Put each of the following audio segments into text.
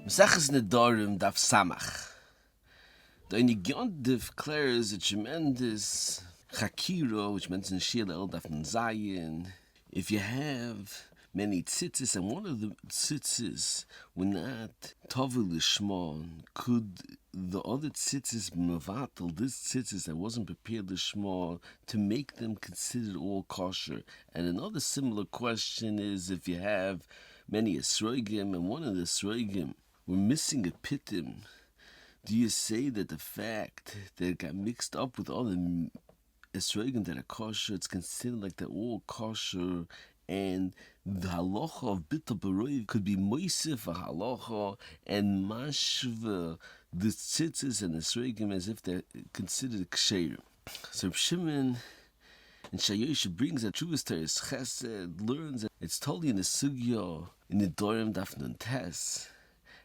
Mesachas Nedarim daf samach. The Yontif declares a tremendous chakira, which mentions Shir El daf Zayin. If you have many tzitzis, and one of the tzitzis were not tovil lishmon, could the other tzitzis mevatel this tzitzis that wasn't prepared lishmon to make them considered all kosher? And another similar question is, if you have many esrogim and one of the esrogim we're missing a pitim, do you say that the fact that it got mixed up with other esrogim that are kosher, it's considered like they're all kosher, and the halacha of Bitul could be moisef a halacha and mashva the tzitzis and esrogim as if they're considered ksherim? So Shimon and Yeish brings that Truvas Teres Chesed, learns that it's totally in the sugya in the Nedarim daf nun tes.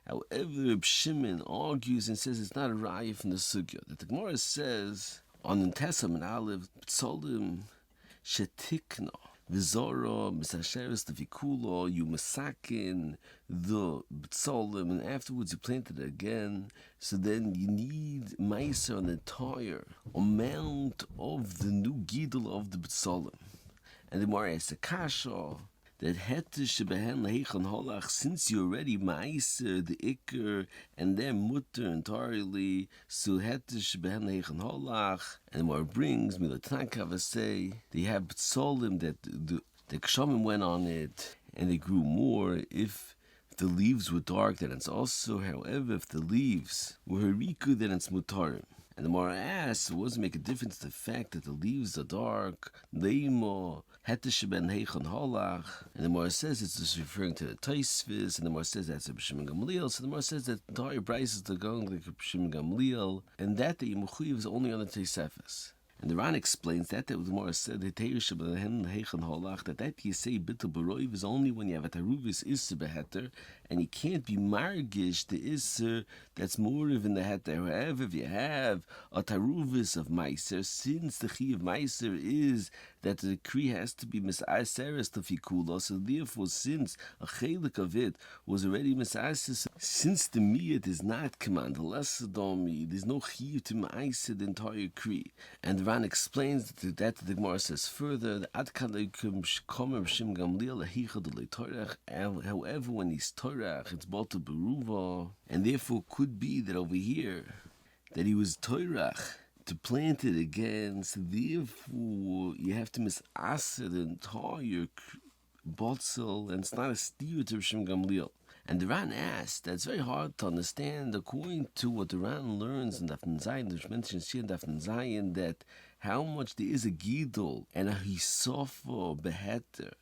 However, Shimon argues and says it's not a raya from the sugya. That the Gemara says on Intesam and Aleph, Tzolim shetikna v'zora misasheres levikula, you masakin the Tzolim, and afterwards you plant it again. So then you need meiser on the entire amount of the new gidulei of the Tzolim. And the Gemara asks a kasha that heter shebehen lehechon holach, since you already meiser the ikr and they're mutter entirely, so heter shebehen lehechon holach. And more brings milatankav say they have Tzolim that the kshamim went on it and they grew more. If the leaves were dark, then it's also. However, if the leaves were hariku, then it's mutarim. And the Mara asks, what does it make a difference to the fact that the leaves are dark? Leimo heter sheben heichon holach. And the Mara says it's just referring to the Tosfos, and the Mara says that's a B'Shimon Gamliel. So the Mara says that the entire Bryce is going like a B'Shimon Gamliel, and that the Yemuchuyev is only on the Tosfos. And the Ran explains that the Gemara said that you say Bitul B'Roiv is only when you have a taruvis isser beheter, and you can't be margish the isser that's more in the heter. However, if you have a taruvis of meiser, since the chi of meiser is that the kri has to be misaiseres to fikula, so therefore, since a chelik of it was already misaiseres, since the miyat is not command, less domi, there's no chi to meiser the entire kri. And Ran explains that the Gemara says further, however, when he's Torach, it's Bitul Beruva, and therefore could be that over here, that he was Torach to plant it again, so therefore you have to misaser the entire botzel, and it's not a steer to Rishim Gamliel. And the Ran asks, that's very hard to understand according to what the Ran learns in Daf Zayin, which mentions here in Daf Zayin, that how much there is a gidul and a hisofa beheter,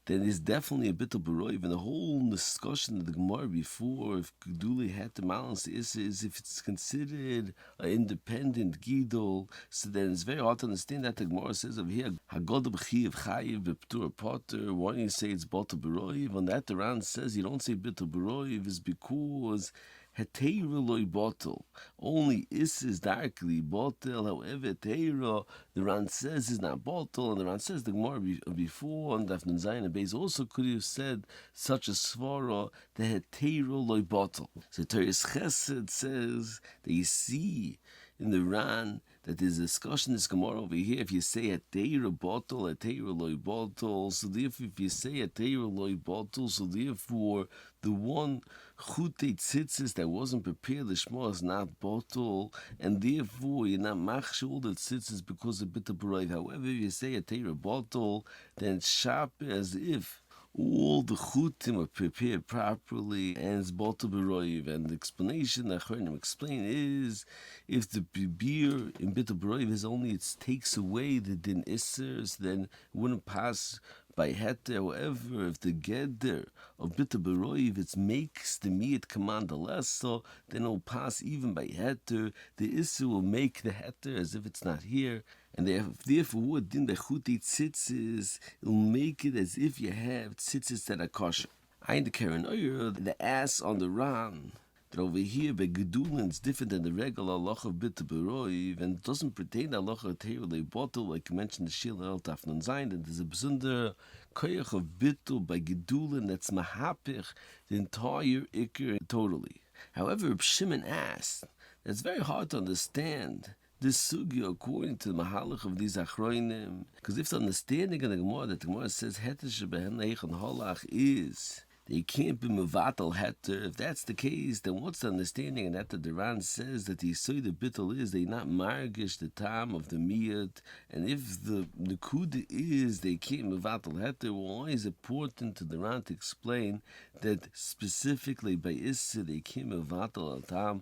then there's definitely a Bitul B'Roiv. And the whole discussion of the Gemara before, if gidulei had to balance is if it's considered an independent gidul, so then it's very hard to understand that the Gemara says over here, Hagod b'chiv chayiv b'ptur potter. Why do you say it's Bitul B'Roiv? On that the Ran says you don't say Bitul B'Roiv is because heter loy botel. Only is darkly botel. However, heter, the Ran says is not botel, and the Ran says the Gemara before on Daf Zayin and Beis also could have said such a svara the heter loy botel. So Teres Chesed says that you see in the Ran that there's a discussion in this Gemara over here. If you say heter botel, heter loy botel, so therefore if you say heter loy botel, so therefore the one chutei tzitzis that wasn't prepared lishma is not bottle, and therefore you're not machshul all the tzitzis because of Bitul B'Roiv. However, if you say a teira bottle, then it's sharp as if all the chutim are prepared properly and it's Bitul B'Roiv. And the explanation that Chornim explain is, if the beer in Bitul B'Roiv is only it takes away the din issers, then it wouldn't pass by heter. However, if the geder of Bitul B'Roiv it makes the miyat command less, so then it will pass even by heter. The issue will make the heter as if it's not here, and therefore what din bechutei tzitzis, it will make it as if you have tzitzis that are kosher. I indicate the ass on the Ran But over here, by gidulin, it's different than the regular halacha of bitul b'roiv, and it doesn't pertain to halacha of heter bitul, like you mentioned the shil el tafnon zayin. And there's a besonder koyach of bitul by gidulin that's mahapich the entire ikr totally. However, Reb Shimon asked, it's very hard to understand this sugya according to the mahalach of these achroinim, because if the understanding of the Gemara that the Gemara says heter shebehen leichon halach is they can't be mevatel heter. If that's the case, then what's the understanding? And after the Ran says that the Yisoid of Bitul is they not margish the time of the miyat, and if the nekuda is they can't mevatel heter, why is it important to the Ran to explain that specifically by Issa they can't mevatel the time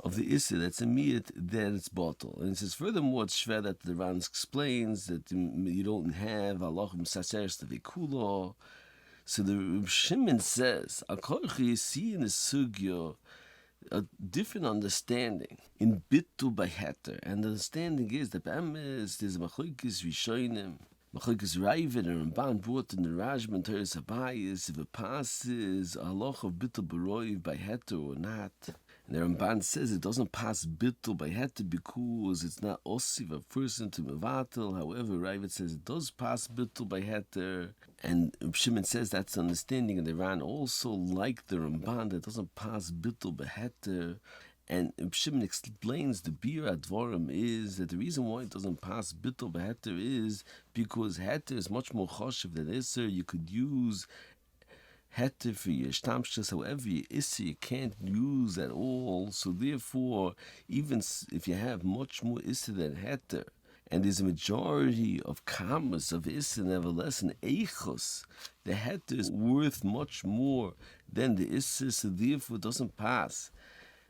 of the Issa that's a miyat, then it's bottle. And it says furthermore it's shver that the Ran explains that you don't have halachim saseres to vikulo. So the Reb Shimon says, you see in the sugya a different understanding in bitul by heter, and the understanding is that there's a machlokes rishonim, machlokes Ravid and Ramban brought in the Rashba Teres Habayis if it passes a halacha of bitul b'roiv by heter or not. And the Ramban says it doesn't pass bitul by heter because it's not osiv a person to mevatel. However, Ravid says it does pass bitul by heter. And Shimon says that's the understanding, and the Ran also like the Ramban that doesn't pass bitul by heter. And Shimon explains the bir advarim is that the reason why it doesn't pass bitul by heter is because heter is much more choshev than iser. You could use heter for your shtamshas, however your issa you can't use at all. So therefore, even if you have much more issa than heter, and there's a majority of kamas of issa, nevertheless in eichos, the heter is worth much more than the issa, so therefore it doesn't pass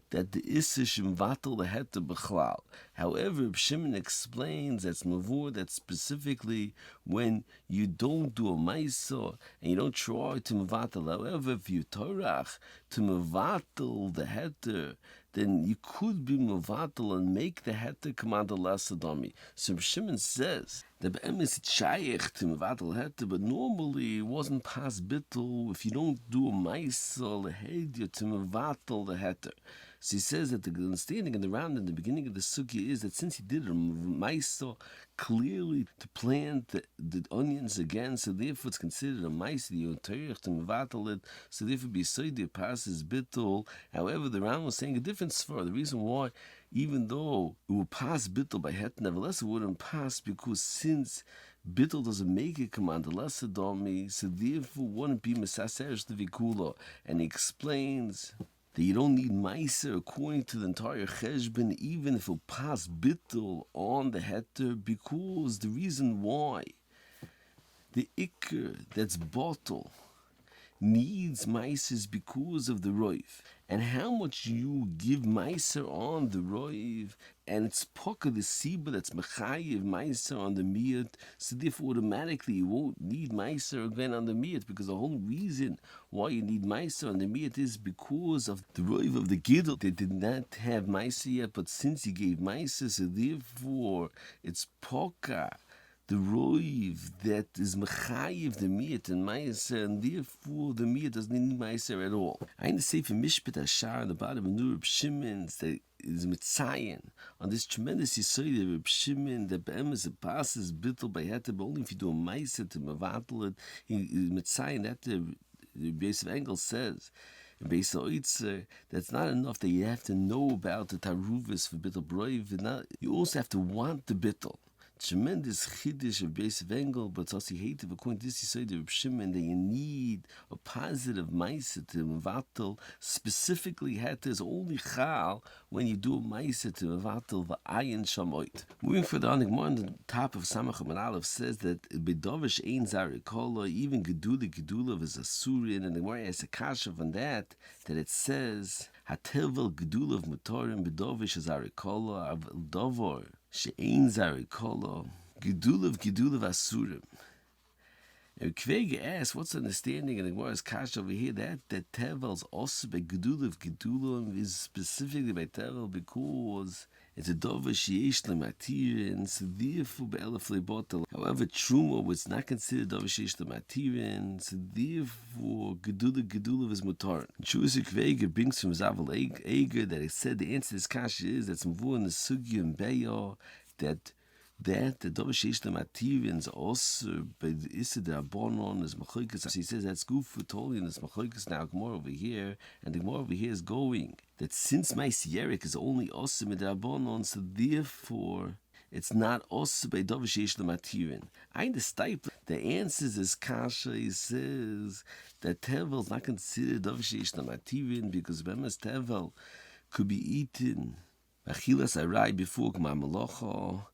that the issa shimvatel the heter b'chlal. However, Shimon explains that's mavur that specifically when you don't do a maisa and you don't try to mevatel. However, if you torach to mevatel the heter, then you could be mevatel and make the heter command lasadami. So Shimon says the be'emes it's shaykh to mevatel heter, but normally it wasn't pas bitul if you don't do a maisa lehedia to mevatel the heter. So he says that the understanding in the round in the beginning of the sugya is that since he did a maisa clearly to plant the onions again, so therefore it's considered a maisa, the yoterich to mevatel it, so therefore bisoidi passes bitul. However, the round was saying a different svar. The reason why, even though it would pass bitul by het, nevertheless it wouldn't pass because since Bitul doesn't make it command less domi, so therefore wouldn't be mesaseres the vikula. And he explains that you don't need meiser according to the entire cheshbon, even if it pass bitul on the heter, because the reason why the ikr that's bottle needs meiser because of the roiv, and how much you give meiser on the roiv, and it's poka the siba that's mechayiv meiser on the miyat, so therefore automatically you won't need meiser again on the miyat, because the whole reason why you need meiser on the miyat is because of the roiv of the gidul. They did not have meiser yet, but since he gave meiser, so therefore it's poka the roiv that is mechayiv the miyat and meiser, and therefore the miyat doesn't need meiser at all. I need to say for Mishpat Ashar on the bottom of Reb Shimon's that is mitzayin on this tremendous yisoid of Reb Shimon that be'emes it passes bitul by heter, but only if you do a meiser to mevatel it. He mitzayin that the base of Engel says. Based on Oitzer, that's not enough that you have to know about the taruvis for bitul broiv. You also have to want the bitul. Tremendous chiddush of base of Engel, but also heter according to this you say the Reb Shimon that you need a positive meiser to mevatel. Specifically, heter is only chal when you do a meiser to mevatel v'ayin shamoit. Moving further on, the Gemara on the top of Samach and Aleph says that bedovish ein zarikola, even gidulei is a surin, and the Gemara has a kasha on that it says hatevel gidulei matirin bedovish zarikola av dovor. She'ein zarikola, gidulei asurim. And Kvega asks, what's the understanding in the Gemara's kasha over here that tevel's also by gidulei is specifically by tevel because It's a dover Yeish matirin, so therefore be'elef leibotel. However, truma was not considered dover Yeish matirin, so therefore gidulei is matirin. Chusik Vega brings from Zaval Eger that he said the answer to this kasha is that some in the sugi and beya that the dover Yeish matirin is also by the issa the abonon is machoikas. He says that's good for totally and it's machoikas now more over here, and the more over here is going that since my sierik is only awesome in the abonon, so therefore it's not also by dover Yeish matirin. I understand the answers is kasha. He says that tevel is not considered dover Yeish matirin because bemas tevel could be eaten achilas arai before gmar malacha.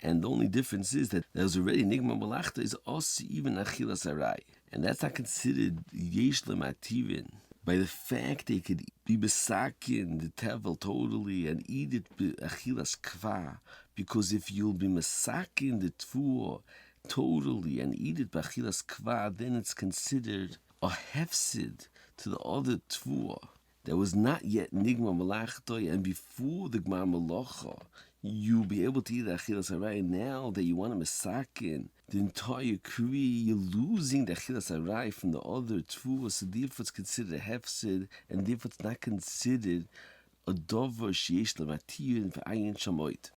And the only difference is that there's already nigma malachta is also even achilas arai, and that's not considered yesh matirin by the fact they could be besakin the tevel totally and eat it achilas kva, because if you'll be mesakin the tfuah totally and eat it achilas kva, then it's considered a hefsid to the other tfuah that was not yet nigma malachta, and before the gmar malacha you'll be able to eat achilas harai. Now that you want to mesakin the entire kri, you're losing the achilas harai from the other tfuah, so therefore it's considered a hefsid, and therefore it's not considered a dover sheyesh matirin v'ayin shamoit.